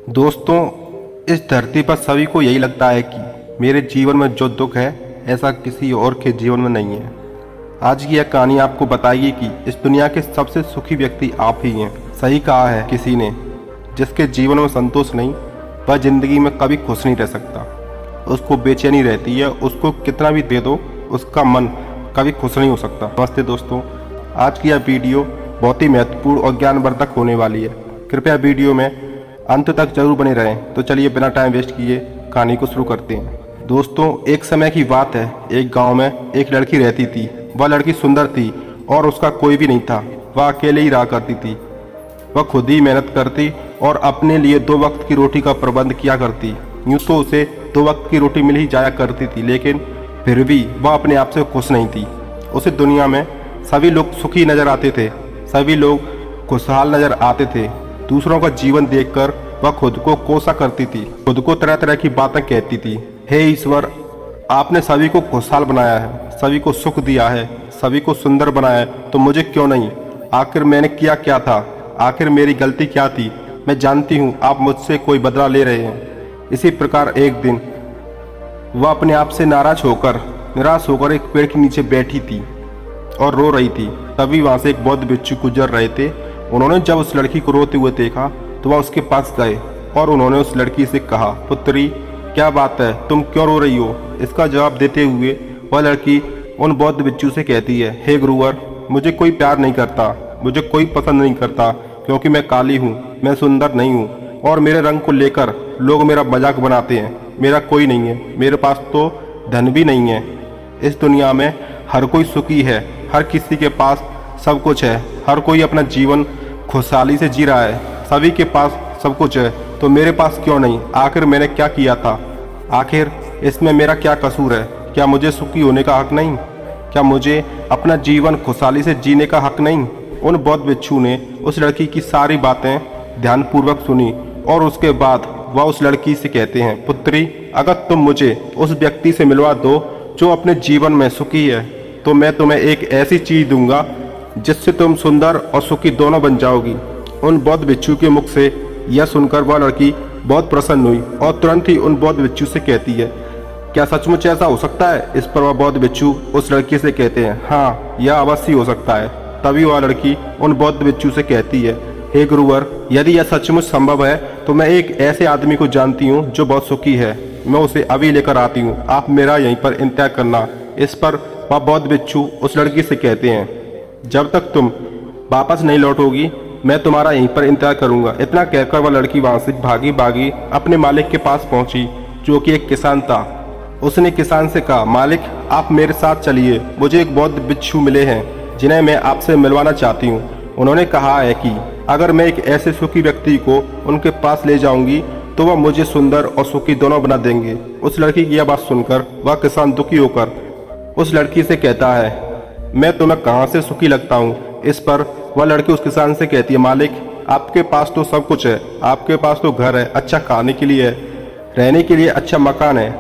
दोस्तों, इस धरती पर सभी को यही लगता है कि मेरे जीवन में जो दुख है ऐसा किसी और के जीवन में नहीं है। आज की यह कहानी आपको बताएगी कि इस दुनिया के सबसे सुखी व्यक्ति आप ही हैं। सही कहा है किसी ने, जिसके जीवन में संतोष नहीं वह जिंदगी में कभी खुश नहीं रह सकता। उसको बेचैनी रहती है, उसको कितना भी दे दो उसका मन कभी खुश नहीं हो सकता। नमस्ते दोस्तों, आज की यह वीडियो बहुत ही महत्वपूर्ण और ज्ञानवर्धक होने वाली है। कृपया वीडियो में अंत तक जरूर बने रहें। तो चलिए बिना टाइम वेस्ट किए कहानी को शुरू करते हैं। दोस्तों, एक समय की बात है, एक गांव में एक लड़की रहती थी। वह लड़की सुंदर थी और उसका कोई भी नहीं था। वह अकेले ही रहा करती थी। वह खुद ही मेहनत करती और अपने लिए 2 वक्त की रोटी का प्रबंध किया करती। यूँ तो उसे 2 वक्त की रोटी मिल ही जाया करती थी, लेकिन फिर भी वह अपने आप से खुश नहीं थी। उसे दुनिया में सभी लोग सुखी नजर आते थे, सभी लोग खुशहाल नजर आते थे। दूसरों का जीवन देखकर वह खुद को कोसा करती थी, खुद को तरह तरह की बातें कहती थी। हे ईश्वर, आपने सभी को खुशहाल बनाया है, सभी को सुख दिया है, सभी को सुंदर बनाया है, तो मुझे क्यों नहीं? आखिर मैंने किया क्या था? आखिर मेरी गलती क्या थी? मैं जानती हूँ आप मुझसे कोई बदला ले रहे हैं। इसी प्रकार एक दिन वह अपने आप से निराश होकर एक पेड़ के नीचे बैठी थी और रो रही थी। तभी वहाँ से एक बौद्ध भिक्षु गुजर रहे थे। उन्होंने जब उस लड़की को रोते हुए देखा तो वह उसके पास गए और उन्होंने उस लड़की से कहा, पुत्री क्या बात है, तुम क्यों रो रही हो? इसका जवाब देते हुए वह लड़की उन बौद्ध भिक्षु से कहती है, हे गुरुवर, मुझे कोई प्यार नहीं करता, मुझे कोई पसंद नहीं करता, क्योंकि मैं काली हूँ, मैं सुंदर नहीं हूँ और मेरे रंग को लेकर लोग मेरा मजाक बनाते हैं। मेरा कोई नहीं है, मेरे पास तो धन भी नहीं है। इस दुनिया में हर कोई सुखी है, हर किसी के पास सब कुछ है, हर कोई अपना जीवन खुशहाली से जी रहा है, सभी के पास सब कुछ है, तो मेरे पास क्यों नहीं? आखिर मैंने क्या किया था? आखिर इसमें मेरा क्या कसूर है? क्या मुझे सुखी होने का हक नहीं? क्या मुझे अपना जीवन खुशहाली से जीने का हक नहीं? उन बौद्ध भिक्षु ने उस लड़की की सारी बातें ध्यानपूर्वक सुनी और उसके बाद वह उस लड़की से कहते हैं, पुत्री, अगर तुम मुझे उस व्यक्ति से मिलवा दो जो अपने जीवन में सुखी है, तो मैं तुम्हें एक ऐसी चीज दूंगा जिससे तुम सुंदर और सुखी दोनों बन जाओगी। उन बौद्ध भिक्षु के मुख से यह सुनकर वह लड़की बहुत प्रसन्न हुई और तुरंत ही उन बौद्ध भिक्षु से कहती है, क्या सचमुच ऐसा हो सकता है? इस पर वह बौद्ध भिक्षु उस लड़की से कहते हैं, हाँ, यह अवश्य हो सकता है। तभी वह लड़की उन बौद्ध भिक्षु से कहती है, हे गुरुवर, यदि यह सचमुच संभव है तो मैं एक ऐसे आदमी को जानती हूँ जो बहुत सुखी है। मैं उसे अभी लेकर आती हूँ, आप मेरा यहीं पर इंतजार करना। इस पर वह बौद्ध भिक्षु उस लड़की से कहते हैं, जब तक तुम वापस नहीं लौटोगी मैं तुम्हारा यहीं पर इंतजार करूंगा। इतना कहकर वह लड़की वहां से भागी भागी अपने मालिक के पास पहुंची, जो कि एक किसान था। उसने किसान से कहा, मालिक, आप मेरे साथ चलिए, मुझे एक बौद्ध भिक्षु मिले हैं जिन्हें मैं आपसे मिलवाना चाहती हूँ। उन्होंने कहा है कि अगर मैं एक ऐसे सुखी व्यक्ति को उनके पास ले जाऊंगी तो वह मुझे सुंदर और सुखी दोनों बना देंगे। उस लड़की की यह बात सुनकर वह किसान दुखी होकर उस लड़की से कहता है, मैं तुम्हें कहाँ से सुखी लगता हूँ? इस पर वह लड़की उस किसान से कहती है, मालिक, आपके पास तो सब कुछ है, आपके पास तो घर है, अच्छा खाने के लिए है, रहने के लिए अच्छा मकान है,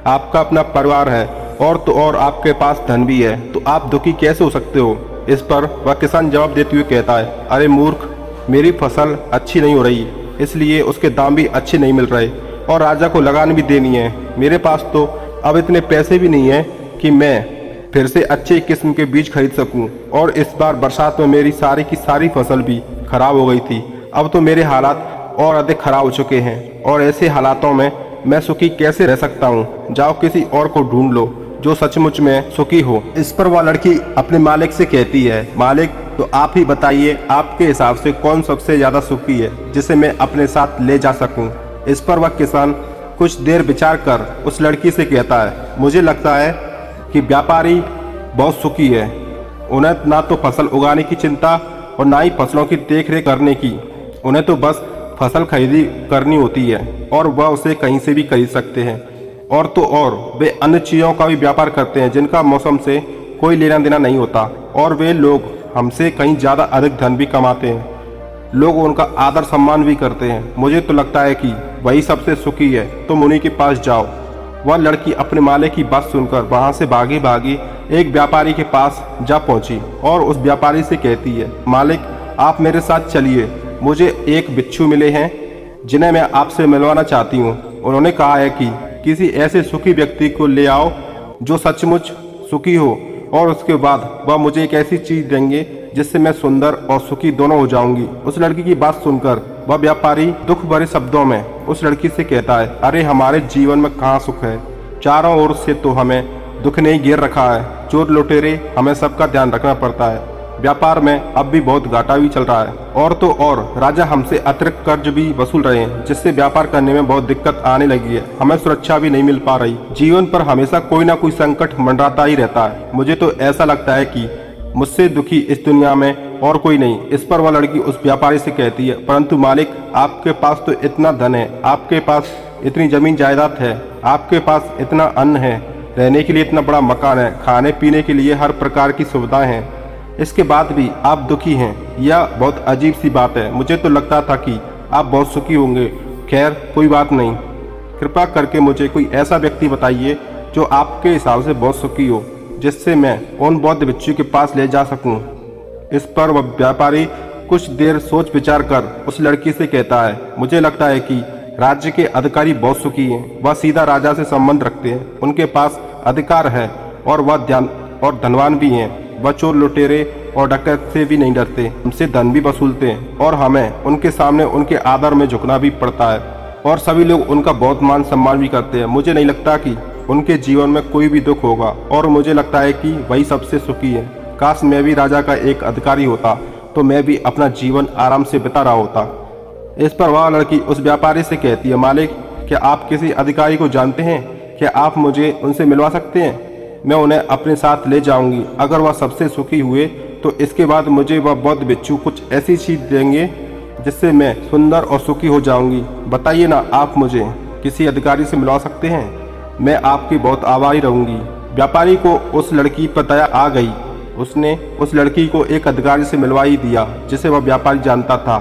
आपका अपना परिवार है और तो और आपके पास धन भी है, तो आप दुखी कैसे हो सकते हो? इस पर वह किसान जवाब देते हुए कहता है, अरे मूर्ख, मेरी फसल अच्छी नहीं हो रही, इसलिए उसके दाम भी अच्छे नहीं मिल रहे और राजा को लगान भी देनी है। मेरे पास तो अब इतने पैसे भी नहीं है कि मैं फिर से अच्छे किस्म के बीज खरीद सकूं और इस बार बरसात में मेरी सारी की सारी फसल भी खराब हो गई थी। अब तो मेरे हालात और अधिक खराब हो चुके हैं और ऐसे हालातों में मैं सुखी कैसे रह सकता हूं? जाओ किसी और को ढूंढ लो जो सचमुच में सुखी हो। इस पर वह लड़की अपने मालिक से कहती है, मालिक, तो आप ही बताइए, आपके हिसाब से कौन सबसे ज्यादा सुखी है जिसे मैं अपने साथ ले जा सकूं? इस पर वह किसान कुछ देर विचार कर उस लड़की से कहता है, मुझे लगता है कि व्यापारी बहुत सुखी है। उन्हें ना तो फसल उगाने की चिंता और ना ही फसलों की देखरेख करने की, उन्हें तो बस फसल खरीदी करनी होती है और वह उसे कहीं से भी खरीद सकते हैं। और तो और वे अन्य चीज़ों का भी व्यापार करते हैं जिनका मौसम से कोई लेना देना नहीं होता और वे लोग हमसे कहीं ज़्यादा अधिक धन भी कमाते हैं। लोग उनका आदर सम्मान भी करते हैं। मुझे तो लगता है कि वही सबसे सुखी है, तुम उन्हीं के पास जाओ। वह लड़की अपने मालिक की बात सुनकर वहां से भागी भागी एक व्यापारी के पास जा पहुंची और उस व्यापारी से कहती है, मालिक, आप मेरे साथ चलिए, मुझे एक बिच्छू मिले हैं जिन्हें मैं आपसे मिलवाना चाहती हूँ। उन्होंने कहा है कि किसी ऐसे सुखी व्यक्ति को ले आओ जो सचमुच सुखी हो, और उसके बाद वह मुझे एक ऐसी चीज देंगे जिससे मैं सुंदर और सुखी दोनों हो जाऊंगी। उस लड़की की बात सुनकर वह व्यापारी दुख भरे शब्दों में उस लड़की से कहता है, अरे हमारे जीवन में कहाँ सुख है, चारों ओर से तो हमें दुख ने ही घेर रखा है। चोर लुटेरे, हमें सबका ध्यान रखना पड़ता है। व्यापार में अब भी बहुत घाटा भी चल रहा है, और तो और राजा हमसे अतिरिक्त कर्ज भी वसूल रहे हैं, जिससे व्यापार करने में बहुत दिक्कत आने लगी है। हमें सुरक्षा भी नहीं मिल पा रही। जीवन पर हमेशा कोई ना कोई संकट मंडराता ही रहता है। मुझे तो ऐसा लगता है कि मुझसे दुखी इस दुनिया में और कोई नहीं। इस पर वह लड़की उस व्यापारी से कहती है, परंतु मालिक, आपके पास तो इतना धन है, आपके पास इतनी जमीन जायदाद है, आपके पास इतना अन्न है, रहने के लिए इतना बड़ा मकान है, खाने पीने के लिए हर प्रकार की सुविधाएं हैं, इसके बाद भी आप दुखी हैं। यह बहुत अजीब सी बात है। मुझे तो लगता था कि आप बहुत सुखी होंगे। खैर, कोई बात नहीं। कृपया करके मुझे कोई ऐसा व्यक्ति बताइए जो आपके हिसाब से बहुत सुखी हो, जिससे मैं उन बौद्ध भिक्षु के पास ले जा सकूं। इस पर वह व्यापारी कुछ देर सोच विचार कर उस लड़की से कहता है, मुझे लगता है कि राज्य के अधिकारी बहुत सुखी हैं। वह सीधा राजा से संबंध रखते हैं, उनके पास अधिकार है और वह धनवान भी हैं। वह चोर लुटेरे और डकैत से भी नहीं डरते, हमसे धन भी वसूलते हैं, और हमें उनके सामने उनके आदर में झुकना भी पड़ता है, और सभी लोग उनका बहुत मान सम्मान भी करते हैं। मुझे नहीं लगता कि उनके जीवन में कोई भी दुख होगा, और मुझे लगता है कि वही सबसे सुखी है। काश मैं भी राजा का एक अधिकारी होता तो मैं भी अपना जीवन आराम से बिता रहा होता। इस पर वह लड़की उस व्यापारी से कहती है, मालिक, क्या आप किसी अधिकारी को जानते हैं? क्या आप मुझे उनसे मिलवा सकते हैं? मैं उन्हें अपने साथ ले जाऊंगी। अगर वह सबसे सुखी हुए तो इसके बाद मुझे वह बौद्ध भिक्षु कुछ ऐसी चीज देंगे जिससे मैं सुंदर और सुखी हो जाऊंगी। बताइए ना, आप मुझे किसी अधिकारी से मिलवा सकते हैं? मैं आपकी बहुत आभारी रहूंगी। व्यापारी को उस लड़की पर दया आ गई। उसने उस लड़की को एक अधिकारी से मिलवा ही दिया जिसे वह व्यापारी जानता था।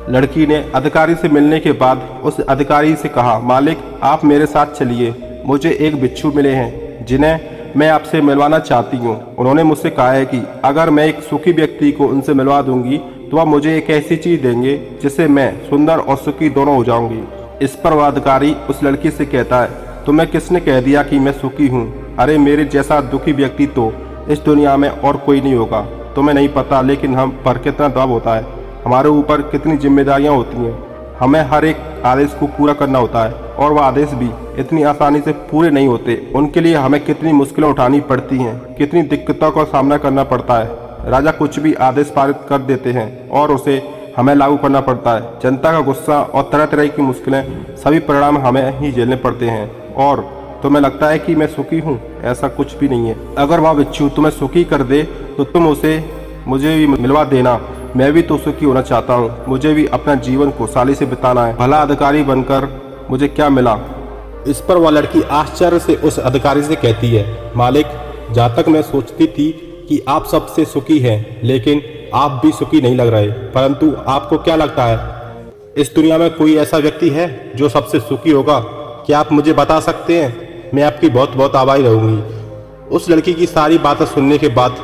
लड़की ने अधिकारी से मिलने के बाद उस अधिकारी से कहा, मालिक, आप मेरे साथ चलिए। मुझे एक भिक्षु मिले हैं जिन्हें मैं आपसे मिलवाना चाहती हूँ। उन्होंने मुझसे कहा है कि अगर मैं एक सुखी व्यक्ति को उनसे मिलवा दूंगी तो वह मुझे एक ऐसी चीज देंगे जिससे मैं सुंदर और सुखी दोनों हो जाऊंगी। इस पर वह अधिकारी उस लड़की से कहता है, तुम्हें किसने कह दिया कि मैं सुखी हूँ? अरे मेरे जैसा दुखी व्यक्ति तो इस दुनिया में और कोई नहीं होगा। तुम्हें नहीं पता, लेकिन हम पर कितना दबाव होता है, हमारे ऊपर कितनी जिम्मेदारियां होती हैं। हमें हर एक आदेश को पूरा करना होता है, और वह आदेश भी इतनी आसानी से पूरे नहीं होते। उनके लिए हमें कितनी मुश्किलें उठानी पड़ती हैं, कितनी दिक्कतों का सामना करना पड़ता है। राजा कुछ भी आदेश पारित कर देते हैं और उसे हमें लागू करना पड़ता है। जनता का गुस्सा और तरह तरह की मुश्किलें, सभी परिणाम हमें ही झेलने पड़ते हैं। और तुम्हें लगता है कि मैं सुखी हूँ? ऐसा कुछ भी नहीं है। अगर वह भिक्षु तुम्हें सुखी कर दे तो तुम उसे मुझे भी मिलवा देना। मैं भी तो सुखी होना चाहता हूँ। मुझे भी अपना जीवन खुशहाली से बिताना है। भला अधिकारी बनकर मुझे क्या मिला? इस पर वह लड़की आश्चर्य से उस अधिकारी से कहती है, मालिक, जहाँ तक मैं सोचती थी कि आप सबसे सुखी हैं, लेकिन आप भी सुखी नहीं लग रहे। परंतु आपको क्या लगता है, इस दुनिया में कोई ऐसा व्यक्ति है जो सबसे सुखी होगा? क्या आप मुझे बता सकते हैं? मैं आपकी बहुत बहुत आभारी रहूंगी। उस लड़की की सारी बातें सुनने के बाद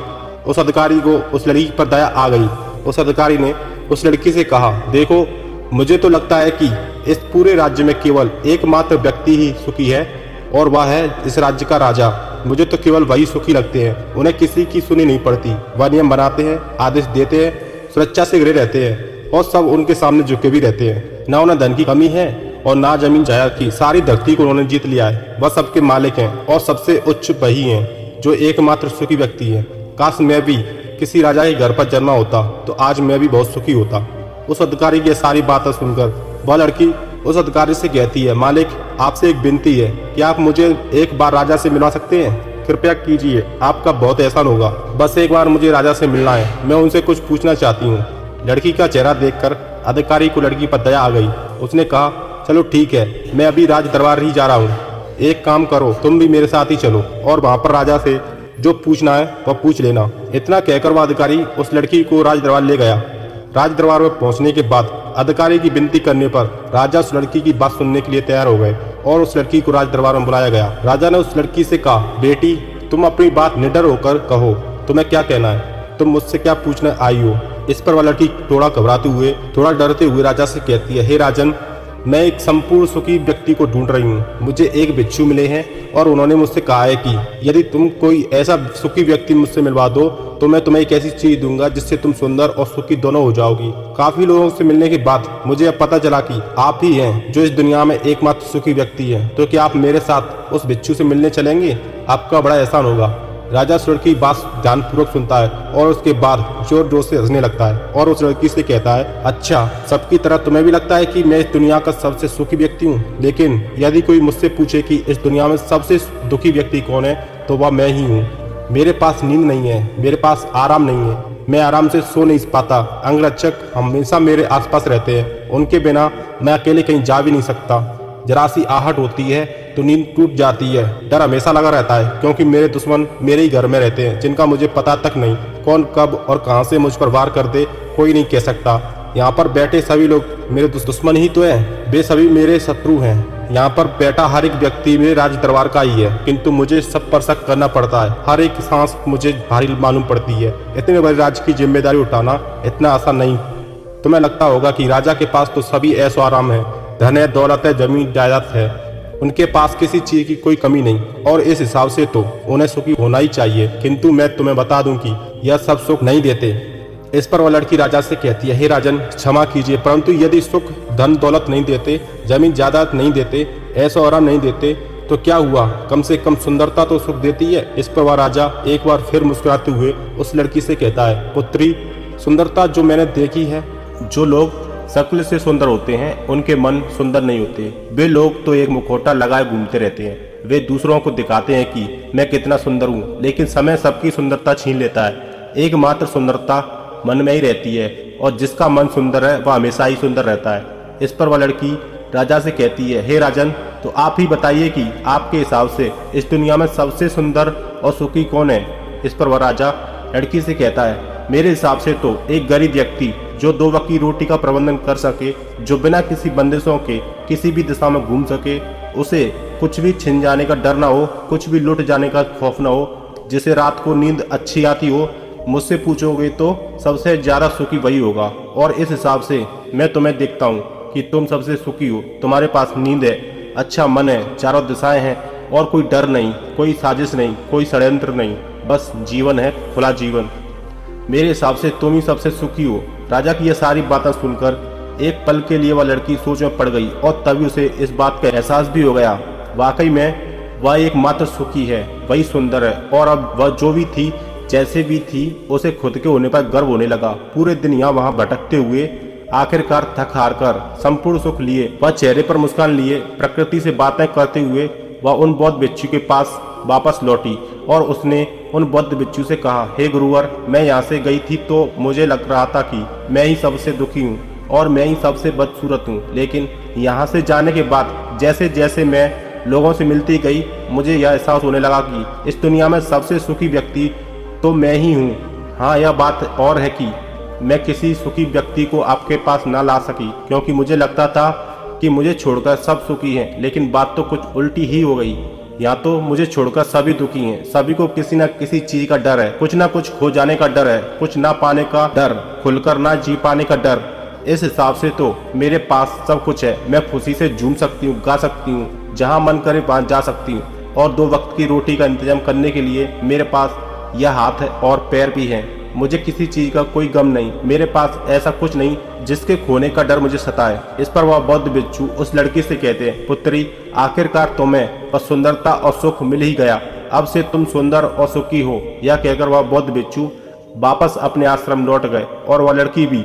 उस अधिकारी को उस लड़की पर दया आ गई। उस अधिकारी ने उस लड़की से कहा, देखो, मुझे तो लगता है कि इस पूरे राज्य में केवल एकमात्र व्यक्ति ही सुखी है, और वह है इस राज्य का राजा। मुझे तो केवल वही सुखी लगते हैं। उन्हें किसी की सुनी नहीं पड़ती। वह नियम बनाते हैं, आदेश देते हैं, सुरक्षा से घिरे रहते हैं, और सब उनके सामने झुके भी रहते हैं। ना उन्हें धन की कमी है और ना जमीन जायदाद की। सारी धरती को उन्होंने जीत लिया है। वह सबके मालिक हैं, और सबसे उच्च वही हैं जो एकमात्र सुखी व्यक्ति है। काश मैं भी किसी राजा के घर पर जन्मा होता तो आज मैं भी बहुत सुखी होता। उस अधिकारी की सारी बातें सुनकर वह लड़की उस अधिकारी से कहती है, मालिक, आपसे एक विनती है कि आप मुझे एक बार राजा से मिलवा सकते हैं? कृपया कीजिए, आपका बहुत एहसान होगा। बस एक बार मुझे राजा से मिलना है। मैं उनसे कुछ पूछना चाहती हूँ। लड़की का चेहरा देखकर अधिकारी को लड़की पर दया आ गई। उसने कहा, चलो ठीक है, मैं अभी राज दरबार ही जा रहा हूँ। एक काम करो, तुम भी मेरे साथ ही चलो, और वहाँ पर राजा से जो पूछना है वह पूछ लेना। इतना कहकर वह अधिकारी उस लड़की को राज दरबार ले गया। राज दरबार में पहुंचने के बाद अधिकारी की विनती करने पर राजा उस लड़की की बात सुनने के लिए तैयार हो गए, और उस लड़की को राज दरबार में बुलाया गया। राजा ने उस लड़की से कहा, बेटी, तुम अपनी बात निडर होकर कहो, तुम्हें क्या कहना है? तुम मुझसे क्या पूछने आई हो? इस पर वह लड़की थोड़ा घबराते हुए, थोड़ा डरते हुए राजा से कहती है, हे राजन, मैं एक संपूर्ण सुखी व्यक्ति को ढूंढ रही हूँ। मुझे एक बिच्छू मिले हैं और उन्होंने मुझसे कहा है कि यदि तुम कोई ऐसा सुखी व्यक्ति मुझसे मिलवा दो तो मैं तुम्हें एक ऐसी चीज दूंगा जिससे तुम सुंदर और सुखी दोनों हो जाओगी। काफी लोगों से मिलने के बाद मुझे अब पता चला कि आप ही हैं जो इस दुनिया में एकमात्र सुखी व्यक्ति हैं। तो क्या आप मेरे साथ उस बिच्छू से मिलने चलेंगे? आपका बड़ा एहसान होगा। राजा उस लड़की की बात ध्यानपूर्वक सुनता है और उसके बाद जोर जोर से हंसने लगता है और उस लड़की से कहता है, अच्छा, सबकी तरह तुम्हें भी लगता है कि मैं इस दुनिया का सबसे सुखी व्यक्ति हूँ, लेकिन यदि कोई मुझसे पूछे कि इस दुनिया में सबसे दुखी व्यक्ति कौन है तो वह मैं ही हूँ। मेरे पास नींद नहीं है, मेरे पास आराम नहीं है, मैं आराम से सो नहीं पाता। अंगरक्षक हमेशा मेरे आसपास रहते हैं, उनके बिना मैं अकेले कहीं जा भी नहीं सकता। जरा सी आहट होती है तो नींद टूट जाती है। डर हमेशा लगा रहता है क्योंकि मेरे दुश्मन मेरे ही घर में रहते हैं, जिनका मुझे पता तक नहीं कौन कब और कहां से मुझ पर वार कर दे कोई नहीं कह सकता। यहाँ पर बैठे सभी लोग मेरे दुश्मन ही तो हैं, वे सभी मेरे शत्रु हैं। यहाँ पर बैठा हर एक व्यक्ति मेरे राज दरबार का ही है, किंतु मुझे सब पर शक करना पड़ता है। हर एक सांस मुझे भारी मालूम पड़ती है। इतने बड़े राज्य की जिम्मेदारी उठाना इतना आसान नहीं। तुम्हें लगता होगा कि राजा के पास तो सभी ऐशो आराम है, धन है, दौलत है, जमीन जायदाद है, उनके पास किसी चीज की कोई कमी नहीं और इस हिसाब से तो उन्हें सुखी होना ही चाहिए। किंतु मैं तुम्हें बता दूं कि यह सब सुख नहीं देते। इस पर वह लड़की राजा से कहती है, हे राजन, क्षमा कीजिए, परंतु यदि सुख धन दौलत नहीं देते, जमीन जायदाद नहीं देते, ऐशो आराम नहीं देते तो क्या हुआ? कम से कम सुंदरता तो सुख देती है। इस पर वह राजा एक बार फिर मुस्कुराते हुए उस लड़की से कहता है, पुत्री, सुंदरता जो मैंने देखी है, जो लोग शक्ल से सुंदर होते हैं उनके मन सुंदर नहीं होते। वे लोग तो एक मुखौटा लगाए घूमते रहते हैं। वे दूसरों को दिखाते हैं कि मैं कितना सुंदर हूँ, लेकिन समय सबकी सुंदरता छीन लेता है। एकमात्र सुंदरता मन में ही रहती है और जिसका मन सुंदर है वह हमेशा ही सुंदर रहता है। इस पर वह लड़की राजा से कहती है, हे राजन, तो आप ही बताइए कि आपके हिसाब से इस दुनिया में सबसे सुंदर और सुखी कौन है? इस पर वह राजा लड़की से कहता है, मेरे हिसाब से तो एक गरीब व्यक्ति जो 2 वक्त की रोटी का प्रबंधन कर सके, जो बिना किसी बंदिशों के किसी भी दिशा में घूम सके, उसे कुछ भी छिन जाने का डर ना हो, कुछ भी लुट जाने का खौफ ना हो, जिसे रात को नींद अच्छी आती हो। मुझसे पूछोगे तो सबसे ज्यादा सुखी वही होगा। और इस हिसाब से मैं तुम्हें देखता हूँ कि तुम सबसे सुखी हो। तुम्हारे पास नींद है, अच्छा मन है, चारों दिशाएं हैं और कोई डर नहीं, कोई साजिश नहीं, कोई षड्यंत्र नहीं, बस जीवन है, खुला जीवन। मेरे हिसाब से तुम ही सबसे सुखी हो। राजा की यह सारी बातें सुनकर एक पल के लिए वह लड़की सोच में पड़ गई और तभी उसे इस बात का एहसास भी हो गया, वाकई में वह एकमात्र सुखी है, वही सुंदर है। और अब वह जो भी थी, जैसे भी थी, उसे खुद के होने पर गर्व होने लगा। पूरे दिन यहाँ वहाँ भटकते हुए आखिरकार थक हार कर संपूर्ण सुख लिए, वह चेहरे पर मुस्कान लिए प्रकृति से बातें करते हुए वह उन बौद्ध बिच्छू के पास वापस लौटी और उसने उन बौद्ध बिच्छू से कहा, हे गुरुवर, मैं यहाँ से गई थी तो मुझे लग रहा था कि मैं ही सबसे दुखी हूँ और मैं ही सबसे बदसूरत हूँ, लेकिन यहाँ से जाने के बाद जैसे जैसे मैं लोगों से मिलती गई, मुझे यह एहसास होने लगा कि इस दुनिया में सबसे सुखी व्यक्ति तो मैं ही हूँ। हाँ, यह बात और है कि मैं किसी सुखी व्यक्ति को आपके पास ना ला सकी, क्योंकि मुझे लगता था कि मुझे छोड़कर सब सुखी हैं, लेकिन बात तो कुछ उल्टी ही हो गई। यहाँ तो मुझे छोड़कर सभी दुखी हैं। सभी को किसी न किसी चीज का डर है, कुछ ना कुछ खो जाने का डर है, कुछ ना पाने का डर, खुलकर ना जी पाने का डर। इस हिसाब से तो मेरे पास सब कुछ है। मैं खुशी से झूम सकती हूँ, गा सकती हूँ, जहाँ मन करे वहाँ जा सकती हूँ, और 2 वक्त की रोटी का इंतजाम करने के लिए मेरे पास यह हाथ है और पैर भी हैं। मुझे किसी चीज का कोई गम नहीं। मेरे पास ऐसा कुछ नहीं जिसके खोने का डर मुझे सताए। इस पर वह बौद्ध बिच्छू उस लड़की से कहते हैं, पुत्री, आखिरकार तुम्हें बस सुंदरता और सुख मिल ही गया। अब से तुम सुंदर और सुखी हो। यह कहकर वह बौद्ध बिच्छू वापस अपने आश्रम लौट गए और वह लड़की भी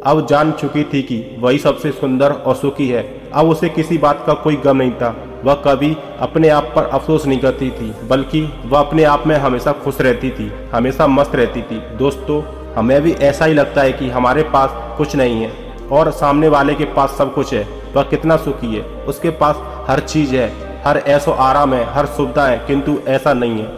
अब जान चुकी थी कि वही सबसे सुंदर और सुखी है। अब उसे किसी बात का कोई गम नहीं था। वह कभी अपने आप पर अफसोस नहीं करती थी, बल्कि वह अपने आप में हमेशा खुश रहती थी, हमेशा मस्त रहती थी। दोस्तों, हमें भी ऐसा ही लगता है कि हमारे पास कुछ नहीं है और सामने वाले के पास सब कुछ है। वह कितना सुखी है, उसके पास हर चीज है, हर ऐशो आराम है, हर सुविधा है, किंतु ऐसा नहीं है।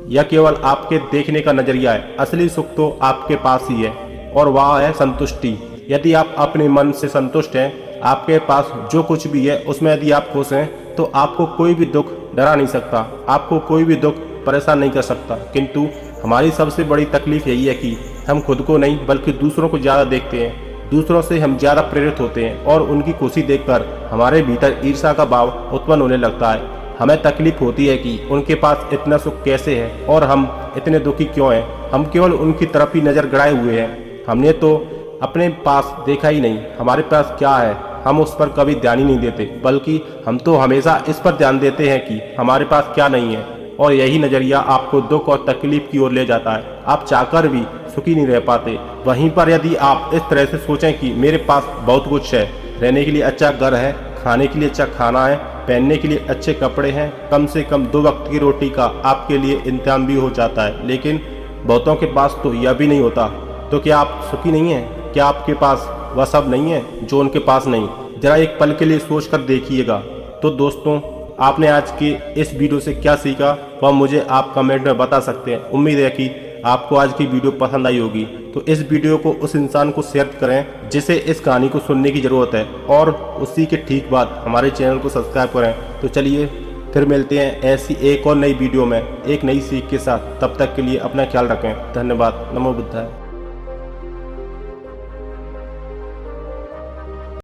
यह केवल आपके देखने का नजरिया है। असली सुख तो आपके पास ही है और वह है संतुष्टि। यदि आप अपने मन से संतुष्ट हैं, आपके पास जो कुछ भी है उसमें यदि आप खुश हैं, तो आपको कोई भी दुख डरा नहीं सकता, आपको कोई भी दुख परेशान नहीं कर सकता। किंतु हमारी सबसे बड़ी तकलीफ यही है कि हम खुद को नहीं बल्कि दूसरों को ज़्यादा देखते हैं। दूसरों से हम ज़्यादा प्रेरित होते हैं और उनकी खुशी देखकर हमारे भीतर ईर्ष्या का भाव उत्पन्न होने लगता है। हमें तकलीफ होती है कि उनके पास इतना सुख कैसे है और हम इतने दुखी क्यों हैं। हम केवल उनकी तरफ ही नज़र गड़ाए हुए हैं। हमने तो अपने पास देखा ही नहीं हमारे पास क्या है। हम उस पर कभी ध्यान ही नहीं देते, बल्कि हम तो हमेशा इस पर ध्यान देते हैं कि हमारे पास क्या नहीं है। और यही नज़रिया आपको दुख और तकलीफ की ओर ले जाता है। आप चाहकर भी सुखी नहीं रह पाते। वहीं पर यदि आप इस तरह से सोचें कि मेरे पास बहुत कुछ है, रहने के लिए अच्छा घर है, खाने के लिए अच्छा खाना है, पहनने के लिए अच्छे कपड़े हैं, कम से कम 2 वक्त की रोटी का आपके लिए इंतजाम भी हो जाता है, लेकिन बहुतों के पास तो यह भी नहीं होता। तो क्या आप सुखी नहीं हैं? क्या आपके पास वह सब नहीं है जो उनके पास नहीं? जरा एक पल के लिए सोच कर देखिएगा। तो दोस्तों, आपने आज के इस वीडियो से क्या सीखा वह मुझे आप कमेंट में बता सकते हैं। उम्मीद है कि आपको आज की वीडियो पसंद आई होगी। तो इस वीडियो को उस इंसान को शेयर करें जिसे इस कहानी को सुनने की ज़रूरत है, और उसी के ठीक बाद हमारे चैनल को सब्सक्राइब करें। तो चलिए फिर मिलते हैं ऐसी एक और नई वीडियो में एक नई सीख के साथ। तब तक के लिए अपना ख्याल रखें। धन्यवाद। नमो बुद्धाय।